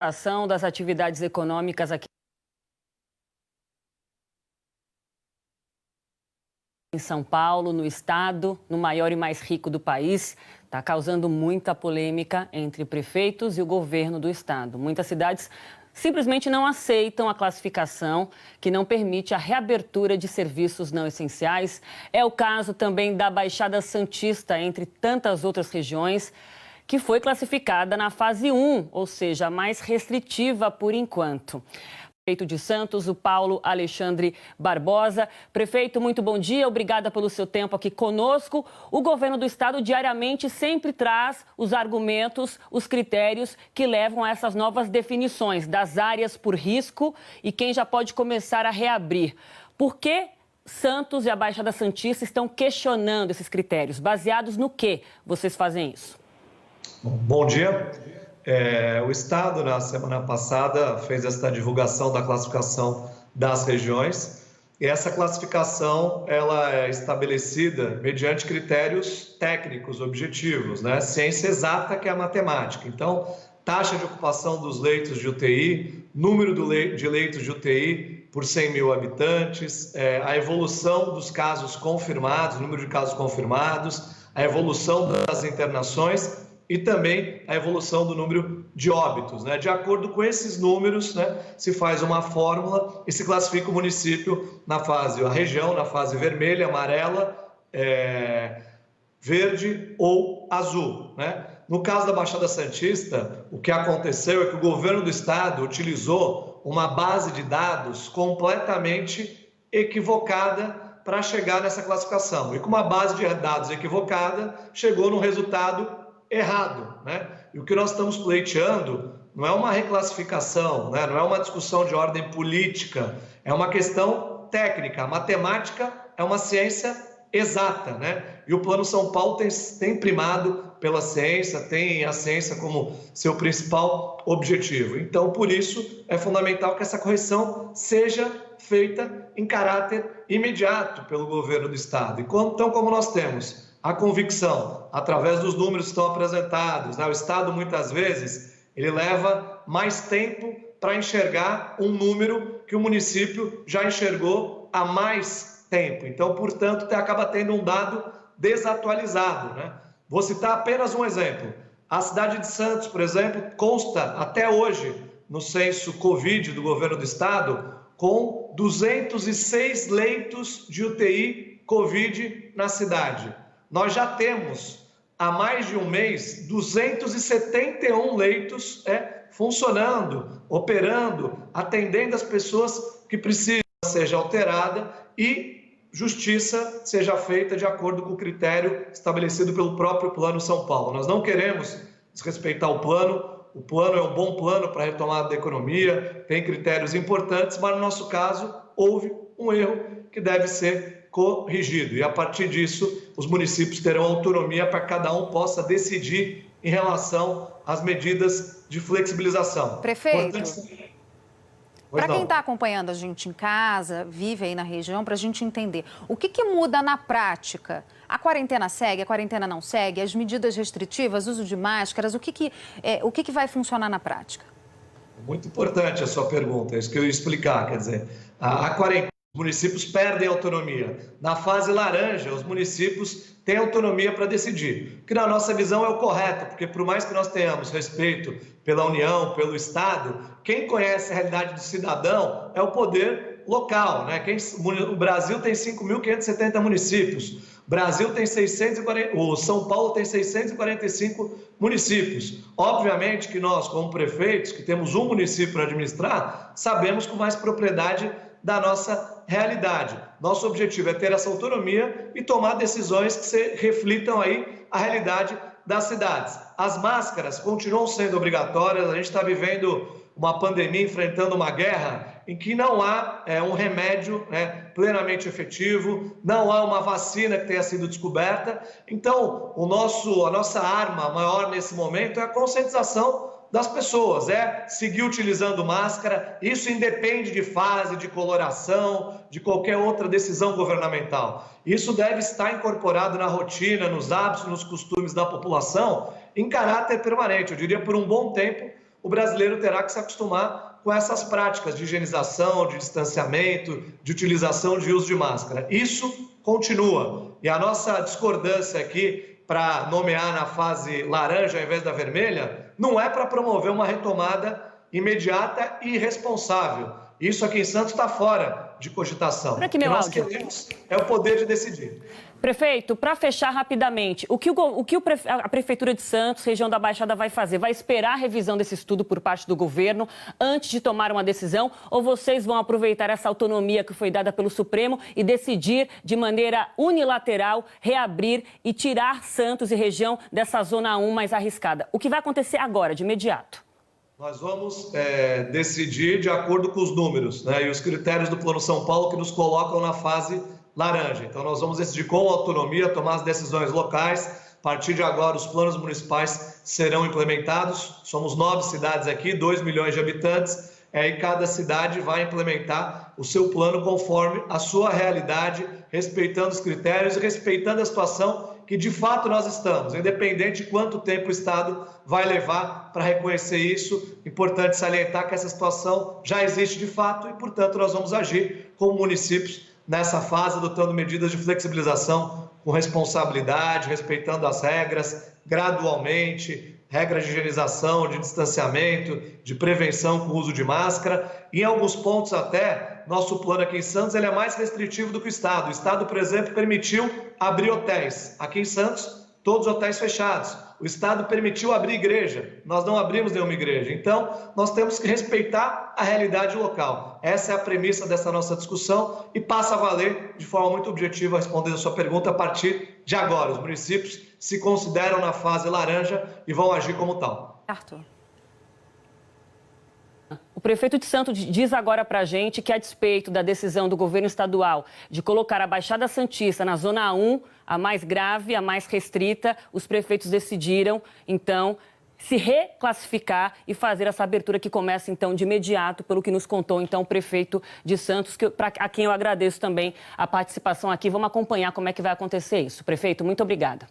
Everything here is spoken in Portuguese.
Ação das atividades econômicas aqui em São Paulo, no estado, no maior e mais rico do país, está causando muita polêmica entre prefeitos e o governo do estado. Muitas cidades simplesmente não aceitam a classificação que não permite a reabertura de serviços não essenciais. É o caso também da Baixada Santista, entre tantas outras regiões, que foi classificada na fase 1, ou seja, a mais restritiva por enquanto. Prefeito de Santos, o Paulo Alexandre Barbosa. Prefeito, muito bom dia, obrigada pelo seu tempo aqui conosco. O governo do estado diariamente sempre traz os argumentos, os critérios que levam a essas novas definições das áreas por risco e quem já pode começar a reabrir. Por que Santos e a Baixada Santista estão questionando esses critérios? Baseados no que vocês fazem isso? Bom dia. O Estado, na semana passada, fez essa divulgação da classificação das regiões. E essa classificação ela é estabelecida mediante critérios técnicos, objetivos, né? Ciência exata, que é a matemática. Então, taxa de ocupação dos leitos de UTI, número de leitos de UTI por 100 mil habitantes, a evolução dos casos confirmados, número de casos confirmados, a evolução das internações e também a evolução do número de óbitos, né? De acordo com esses números, né, se faz uma fórmula e se classifica o município a região na fase vermelha, amarela, verde ou azul, né? No caso da Baixada Santista, o que aconteceu é que o governo do estado utilizou uma base de dados completamente equivocada para chegar nessa classificação. E com uma base de dados equivocada, chegou no resultado errado, né? E o que nós estamos pleiteando não é uma reclassificação, né? Não é uma discussão de ordem política, é uma questão técnica. A matemática é uma ciência exata, né? E o Plano São Paulo tem primado pela ciência, tem a ciência como seu principal objetivo. Então, por isso, é fundamental que essa correção seja feita em caráter imediato pelo governo do estado. Então, como nós temos a convicção, através dos números que estão apresentados, né? O Estado, muitas vezes, ele leva mais tempo para enxergar um número que o município já enxergou há mais tempo. Então, portanto, acaba tendo um dado desatualizado, né? Vou citar apenas um exemplo. A cidade de Santos, por exemplo, consta até hoje no censo Covid do governo do Estado com 206 leitos de UTI Covid na cidade. Nós já temos, há mais de um mês, 271 leitos funcionando, operando, atendendo as pessoas que precisam, seja alterada e justiça seja feita de acordo com o critério estabelecido pelo próprio Plano São Paulo. Nós não queremos desrespeitar o plano é um bom plano para a retomada da economia, tem critérios importantes, mas no nosso caso houve um erro que deve ser corrigido. E a partir disso, os municípios terão autonomia para que cada um possa decidir em relação às medidas de flexibilização. Prefeito, para quem está acompanhando a gente em casa, vive aí na região, para a gente entender, o que muda na prática? A quarentena segue, a quarentena não segue? As medidas restritivas, uso de máscaras, o que vai funcionar na prática? Muito importante a sua pergunta, é isso que eu ia explicar. Quer dizer, a quarentena, os municípios perdem autonomia. Na fase laranja, os municípios têm autonomia para decidir, que na nossa visão é o correto, porque por mais que nós tenhamos respeito pela União, pelo Estado, quem conhece a realidade do cidadão é o poder local, né? O Brasil tem 5.570 municípios, o São Paulo tem 645 municípios. Obviamente que nós, como prefeitos, que temos um município para administrar, sabemos com mais propriedade da nossa realidade. Nosso objetivo é ter essa autonomia e tomar decisões que reflitam aí a realidade das cidades. As máscaras continuam sendo obrigatórias, a gente está vivendo uma pandemia, enfrentando uma guerra em que não há um remédio plenamente efetivo, não há uma vacina que tenha sido descoberta. Então, a nossa arma maior nesse momento é a conscientização das pessoas, seguir utilizando máscara. Isso independe de fase, de coloração, de qualquer outra decisão governamental. Isso deve estar incorporado na rotina, nos hábitos, nos costumes da população, em caráter permanente. Eu diria por um bom tempo, o brasileiro terá que se acostumar com essas práticas de higienização, de distanciamento, de utilização de uso de máscara. Isso continua. E a nossa discordância aqui para nomear na fase laranja ao invés da vermelha não é para promover uma retomada imediata e irresponsável. Isso aqui em Santos está fora de cogitação. O que nós queremos é o poder de decidir. Prefeito, para fechar rapidamente, o que a Prefeitura de Santos, região da Baixada, vai fazer? Vai esperar a revisão desse estudo por parte do governo antes de tomar uma decisão? Ou vocês vão aproveitar essa autonomia que foi dada pelo Supremo e decidir de maneira unilateral reabrir e tirar Santos e região dessa zona 1 mais arriscada? O que vai acontecer agora, de imediato? Nós vamos decidir de acordo com os números, né, e os critérios do Plano São Paulo que nos colocam na fase laranja. Então, nós vamos decidir com autonomia, tomar as decisões locais. A partir de agora, os planos municipais serão implementados. Somos 9 cidades aqui, 2 milhões de habitantes, e cada cidade vai implementar o seu plano conforme a sua realidade, respeitando os critérios e respeitando a situação que, de fato, nós estamos, independente de quanto tempo o Estado vai levar para reconhecer isso. Importante salientar que essa situação já existe de fato e, portanto, nós vamos agir como municípios nessa fase, adotando medidas de flexibilização com responsabilidade, respeitando as regras, gradualmente, regras de higienização, de distanciamento, de prevenção com o uso de máscara. E em alguns pontos até, nosso plano aqui em Santos ele é mais restritivo do que o Estado. O Estado, por exemplo, permitiu abrir hotéis. Aqui em Santos, todos os hotéis fechados. O Estado permitiu abrir igreja, nós não abrimos nenhuma igreja. Então, nós temos que respeitar a realidade local. Essa é a premissa dessa nossa discussão e passa a valer de forma muito objetiva, respondendo a sua pergunta, a partir de agora. Os municípios se consideram na fase laranja e vão agir como tal. Arthur. O prefeito de Santos diz agora para a gente que, a despeito da decisão do governo estadual de colocar a Baixada Santista na zona 1, a mais grave, a mais restrita, os prefeitos decidiram, então, se reclassificar e fazer essa abertura que começa, então, de imediato, pelo que nos contou, então, o prefeito de Santos, a quem eu agradeço também a participação aqui. Vamos acompanhar como é que vai acontecer isso. Prefeito, muito obrigada.